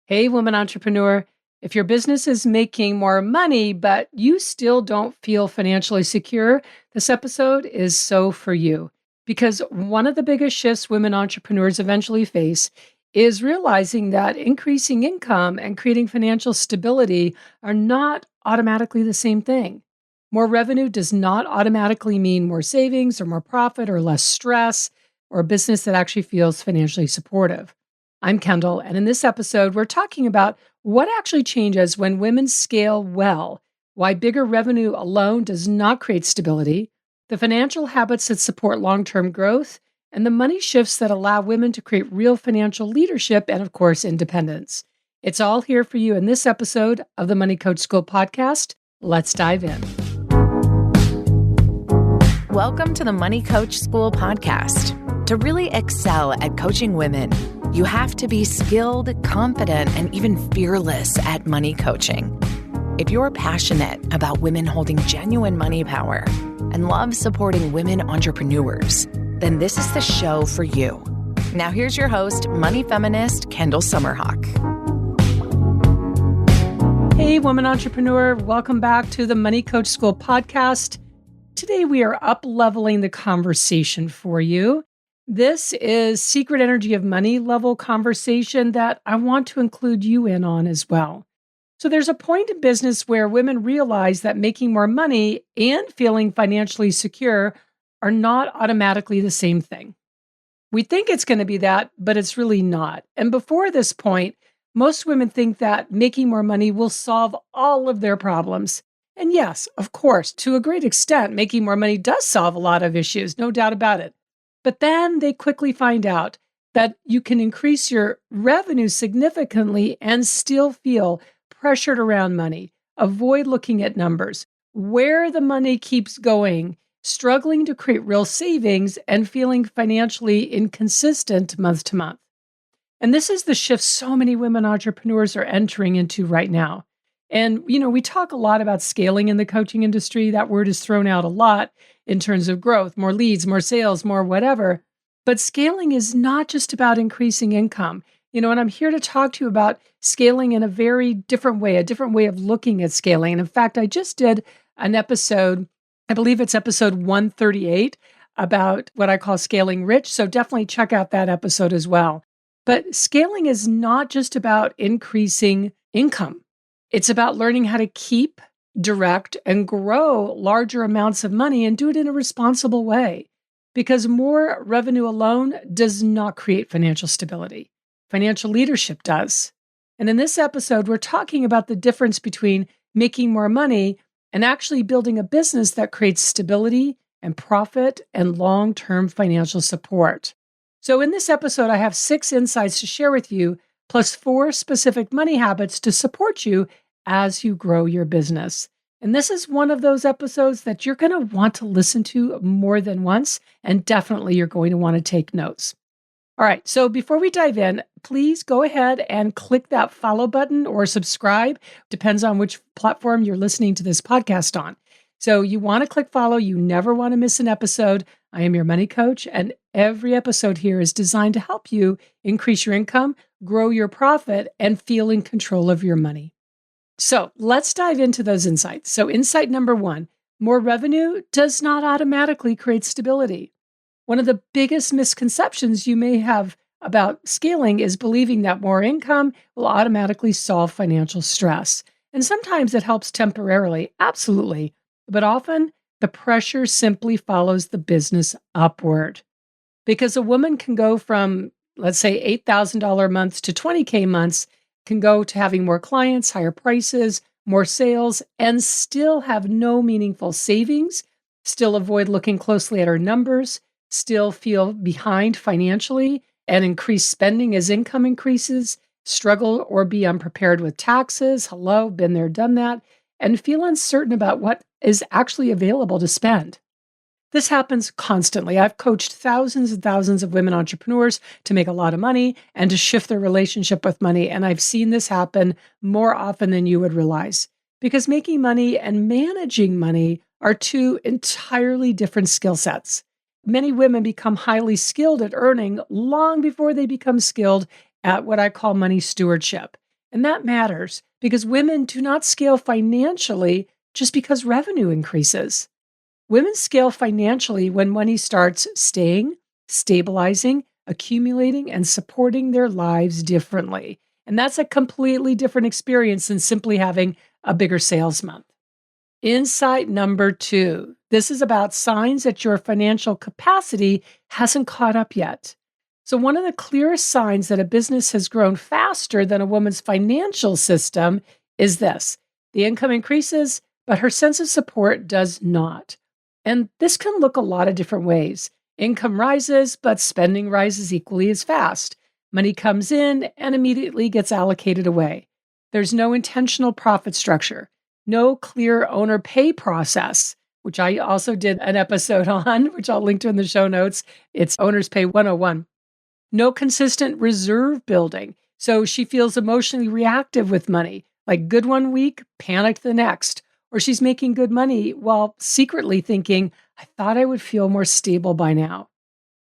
Hey, woman entrepreneur. If your business is making more money, but you still don't feel financially secure, this episode is so for you. Because one of the biggest shifts women entrepreneurs eventually face is realizing that increasing income and creating financial stability are not automatically the same thing. More revenue does not automatically mean more savings or more profit or less stress or a business that actually feels financially supportive. I'm Kendall, and in this episode, we're talking about what actually changes when women scale well, why bigger revenue alone does not create stability, the financial habits that support long term growth, and the money shifts that allow women to create real financial leadership and, of course, independence. It's all here for you in this episode of the Money Coach School podcast. Let's dive in. Welcome to the Money Coach School podcast. To really excel at coaching women, you have to be skilled, confident, and even fearless at money coaching. If you're passionate about women holding genuine money power and love supporting women entrepreneurs, then this is the show for you. Now here's your host, money feminist Kendall Summerhawk. Hey, woman entrepreneur. Welcome back to the Money Coach School podcast. Today we are up-leveling the conversation for you. This is secret energy of money level conversation that I want to include you in on as well. So there's a point in business where women realize that making more money and feeling financially secure are not automatically the same thing. We think it's going to be that, but it's really not. And before this point, most women think that making more money will solve all of their problems. And yes, of course, to a great extent, making more money does solve a lot of issues, no doubt about it. But then they quickly find out that you can increase your revenue significantly and still feel pressured around money. Avoid looking at numbers, where the money keeps going, struggling to create real savings, and feeling financially inconsistent month to month. And this is the shift so many women entrepreneurs are entering into right now. And, we talk a lot about scaling in the coaching industry. That word is thrown out a lot in terms of growth, more leads, more sales, more whatever. But scaling is not just about increasing income. And I'm here to talk to you about scaling in a very different way, a different way of looking at scaling. And in fact, I just did an episode, I believe it's episode 138, about what I call scaling rich. So definitely check out that episode as well. But scaling is not just about increasing income. It's about learning how to keep, direct, and grow larger amounts of money and do it in a responsible way. Because more revenue alone does not create financial stability. Financial leadership does. And in this episode, we're talking about the difference between making more money and actually building a business that creates stability and profit and long-term financial support. So in this episode, I have 6 insights to share with you, plus 4 specific money habits to support you as you grow your business. And this is one of those episodes that you're going to want to listen to more than once, and definitely you're going to want to take notes. All right, so before we dive in, please go ahead and click that follow button or subscribe. Depends on which platform you're listening to this podcast on. So you want to click follow. You never want to miss an episode. I am your money coach, and every episode here is designed to help you increase your income, grow your profit, and feel in control of your money. So let's dive into those insights. So insight number 1, more revenue does not automatically create stability. One of the biggest misconceptions you may have about scaling is believing that more income will automatically solve financial stress. And sometimes it helps temporarily, absolutely. But often the pressure simply follows the business upward. Because a woman can go from, let's say, $8,000 months to $20K months, can go to having more clients, higher prices, more sales, and still have no meaningful savings, still avoid looking closely at her numbers, still feel behind financially, and increase spending as income increases, struggle or be unprepared with taxes, hello, been there, done that, and feel uncertain about what is actually available to spend. This happens constantly. I've coached thousands and thousands of women entrepreneurs to make a lot of money and to shift their relationship with money. And I've seen this happen more often than you would realize. Because making money and managing money are 2 entirely different skill sets. Many women become highly skilled at earning long before they become skilled at what I call money stewardship. And that matters because women do not scale financially just because revenue increases. Women scale financially when money starts staying, stabilizing, accumulating, and supporting their lives differently. And that's a completely different experience than simply having a bigger sales month. Insight number 2. This is about signs that your financial capacity hasn't caught up yet. So, one of the clearest signs that a business has grown faster than a woman's financial system is this: the income increases, but her sense of support does not. And this can look a lot of different ways. Income rises, but spending rises equally as fast. Money comes in and immediately gets allocated away. There's no intentional profit structure, no clear owner pay process, which I also did an episode on, which I'll link to in the show notes. It's Owners Pay 101. No consistent reserve building. So she feels emotionally reactive with money, like good one week, panicked the next. Or she's making good money while secretly thinking, I thought I would feel more stable by now.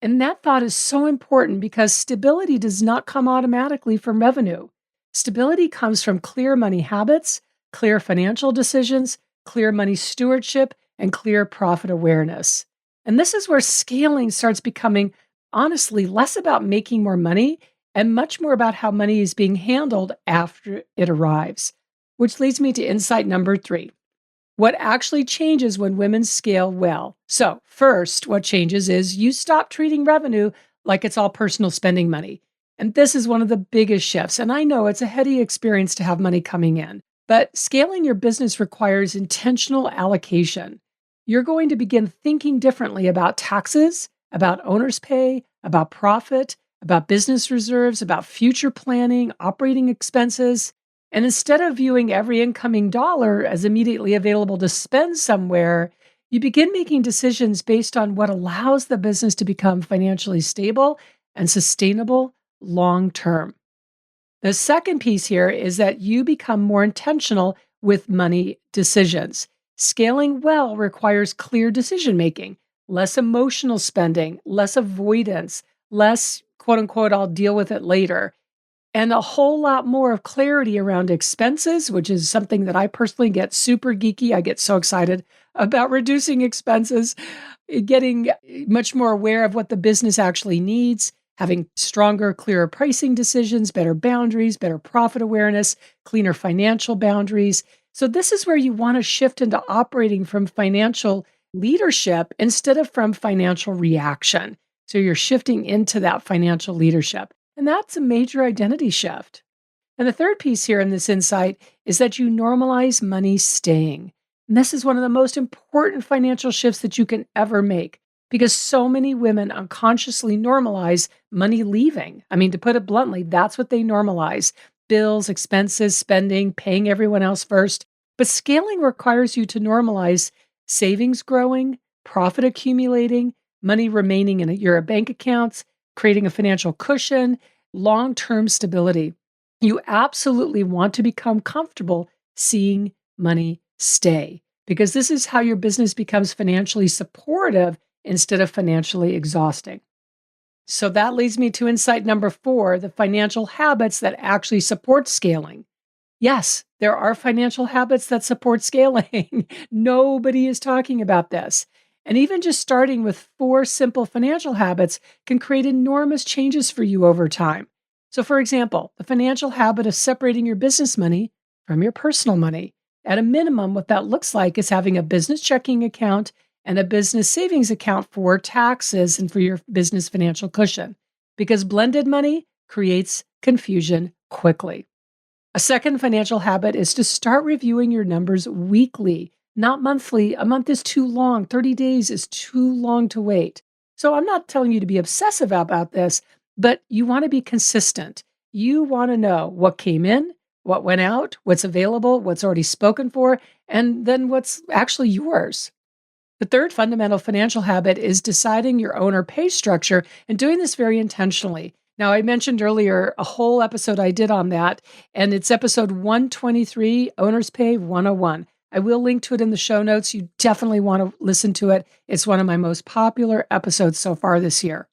And that thought is so important because stability does not come automatically from revenue. Stability comes from clear money habits, clear financial decisions, clear money stewardship, and clear profit awareness. And this is where scaling starts becoming, honestly, less about making more money and much more about how money is being handled after it arrives. Which leads me to insight number 3. What actually changes when women scale well? So, first, what changes is you stop treating revenue like it's all personal spending money. And this is one of the biggest shifts. And I know it's a heady experience to have money coming in, but scaling your business requires intentional allocation. You're going to begin thinking differently about taxes, about owner's pay, about profit, about business reserves, about future planning, operating expenses. And instead of viewing every incoming dollar as immediately available to spend somewhere, you begin making decisions based on what allows the business to become financially stable and sustainable long term. The second piece here is that you become more intentional with money decisions. Scaling well requires clear decision making, less emotional spending, less avoidance, less quote unquote, I'll deal with it later, and a whole lot more of clarity around expenses, which is something that I personally get super geeky. I get so excited about reducing expenses, getting much more aware of what the business actually needs, having stronger, clearer pricing decisions, better boundaries, better profit awareness, cleaner financial boundaries. So this is where you want to shift into operating from financial leadership instead of from financial reaction. So you're shifting into that financial leadership. And that's a major identity shift. And the third piece here in this insight is that you normalize money staying. And this is one of the most important financial shifts that you can ever make because so many women unconsciously normalize money leaving. I mean, to put it bluntly, that's what they normalize: bills, expenses, spending, paying everyone else first. But scaling requires you to normalize savings growing, profit accumulating, money remaining in your bank accounts, creating a financial cushion, long-term stability. You absolutely want to become comfortable seeing money stay because this is how your business becomes financially supportive instead of financially exhausting. So that leads me to insight number 4, the financial habits that actually support scaling. Yes, there are financial habits that support scaling. Nobody is talking about this. And even just starting with 4 simple financial habits can create enormous changes for you over time. So, for example, the financial habit of separating your business money from your personal money. At a minimum, what that looks like is having a business checking account and a business savings account for taxes and for your business financial cushion, because blended money creates confusion quickly. A second financial habit is to start reviewing your numbers weekly, not monthly. A month is too long. 30 days is too long to wait. So I'm not telling you to be obsessive about this, but you want to be consistent. You want to know what came in, what went out, what's available, what's already spoken for, and then what's actually yours. The third fundamental financial habit is deciding your owner pay structure and doing this very intentionally. Now, I mentioned earlier a whole episode I did on that, and it's episode 123, Owners Pay 101. I will link to it in the show notes. You definitely want to listen to it. It's one of my most popular episodes so far this year.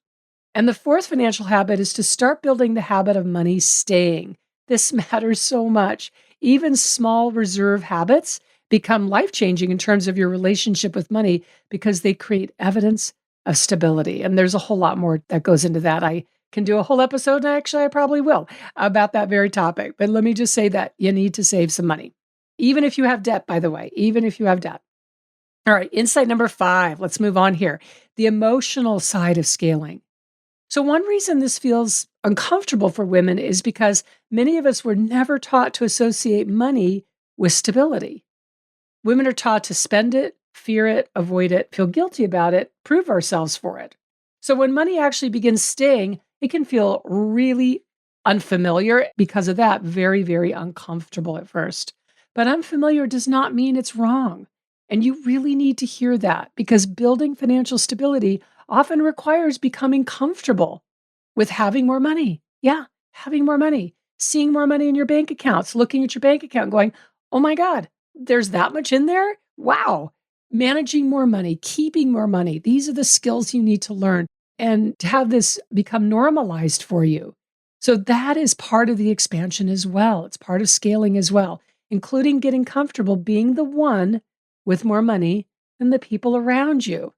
And the fourth financial habit is to start building the habit of money staying. This matters so much. Even small reserve habits become life-changing in terms of your relationship with money because they create evidence of stability. And there's a whole lot more that goes into that. I can do a whole episode, and actually I probably will, about that very topic. But let me just say that you need to save some money. Even if you have debt, by the way, even if you have debt. All right, insight number 5. Let's move on here. The emotional side of scaling. So one reason this feels uncomfortable for women is because many of us were never taught to associate money with stability. Women are taught to spend it, fear it, avoid it, feel guilty about it, prove ourselves for it. So when money actually begins staying, it can feel really unfamiliar. Because of that, very, very uncomfortable at first. But unfamiliar does not mean it's wrong. And you really need to hear that, because building financial stability often requires becoming comfortable with having more money. Yeah, having more money, seeing more money in your bank accounts, looking at your bank account going, oh my God, there's that much in there? Wow. Managing more money, keeping more money. These are the skills you need to learn and to have this become normalized for you. So that is part of the expansion as well. It's part of scaling as well, including getting comfortable being the one with more money than the people around you.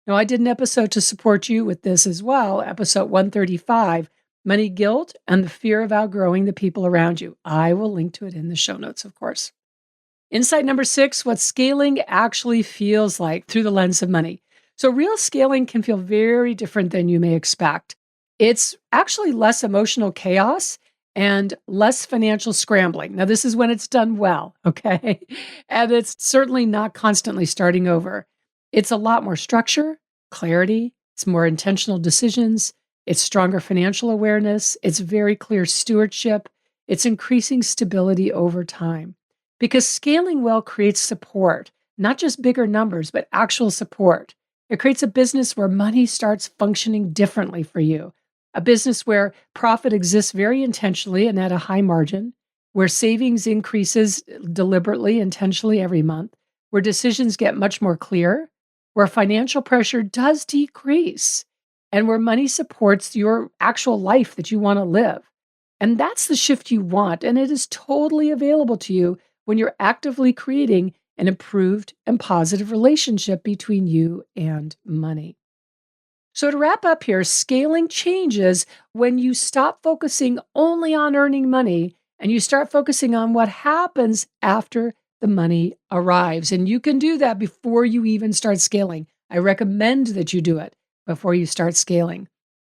Now, I did an episode to support you with this as well, episode 135, Money Guilt and the Fear of Outgrowing the People Around You. I will link to it in the show notes, of course. Insight number 6, what scaling actually feels like through the lens of money. So real scaling can feel very different than you may expect. It's actually less emotional chaos and less financial scrambling. Now, this is when it's done well, okay? And it's certainly not constantly starting over. It's a lot more structure, clarity, it's more intentional decisions, it's stronger financial awareness, it's very clear stewardship, it's increasing stability over time. Because scaling well creates support, not just bigger numbers, but actual support. It creates a business where money starts functioning differently for you, a business where profit exists very intentionally and at a high margin, where savings increases deliberately, intentionally every month, where decisions get much more clear, where financial pressure does decrease, and where money supports your actual life that you want to live. And that's the shift you want, and it is totally available to you when you're actively creating an improved and positive relationship between you and money. So to wrap up here, scaling changes when you stop focusing only on earning money and you start focusing on what happens after the money arrives. And you can do that before you even start scaling. I recommend that you do it before you start scaling,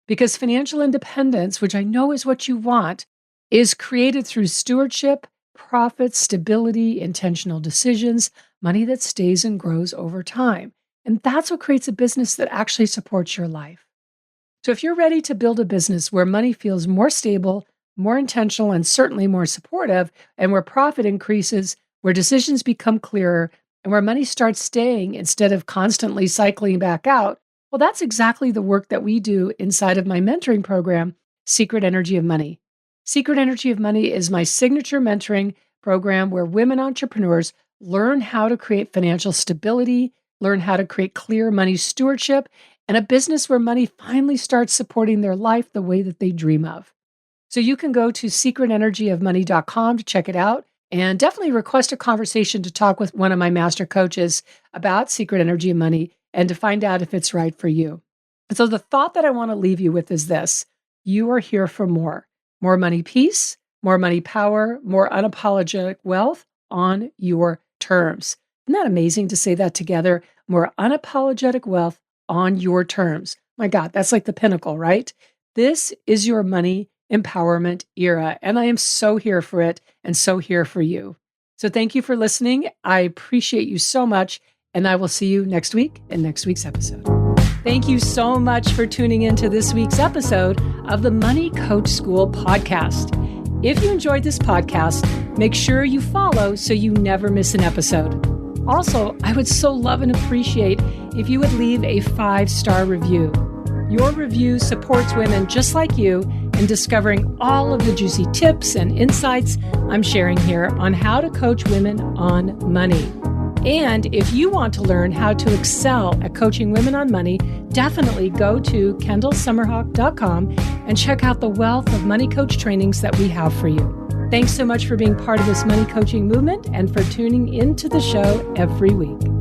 because financial independence, which I know is what you want, is created through stewardship, profit, stability, intentional decisions, money that stays and grows over time. And that's what creates a business that actually supports your life. So if you're ready to build a business where money feels more stable, more intentional, and certainly more supportive, and where profit increases, where decisions become clearer, and where money starts staying instead of constantly cycling back out, well, that's exactly the work that we do inside of my mentoring program, Secret Energy of Money. Secret Energy of Money is my signature mentoring program where women entrepreneurs learn how to create financial stability, learn how to create clear money stewardship, and a business where money finally starts supporting their life the way that they dream of. So you can go to secretenergyofmoney.com to check it out, and definitely request a conversation to talk with one of my master coaches about Secret Energy of Money and to find out if it's right for you. And so the thought that I want to leave you with is this: you are here for more. More money peace, more money power, more unapologetic wealth on your terms. Isn't that amazing to say that together? More unapologetic wealth on your terms. My God, that's like the pinnacle, right? This is your money empowerment era, and I am so here for it and so here for you. So thank you for listening. I appreciate you so much, and I will see you next week in next week's episode. Thank you so much for tuning into this week's episode of the Money Coach School podcast. If you enjoyed this podcast, make sure you follow so you never miss an episode. Also, I would so love and appreciate if you would leave a 5-star review. Your review supports women just like you in discovering all of the juicy tips and insights I'm sharing here on how to coach women on money. And if you want to learn how to excel at coaching women on money, definitely go to kendallsummerhawk.com and check out the wealth of money coach trainings that we have for you. Thanks so much for being part of this money coaching movement and for tuning into the show every week.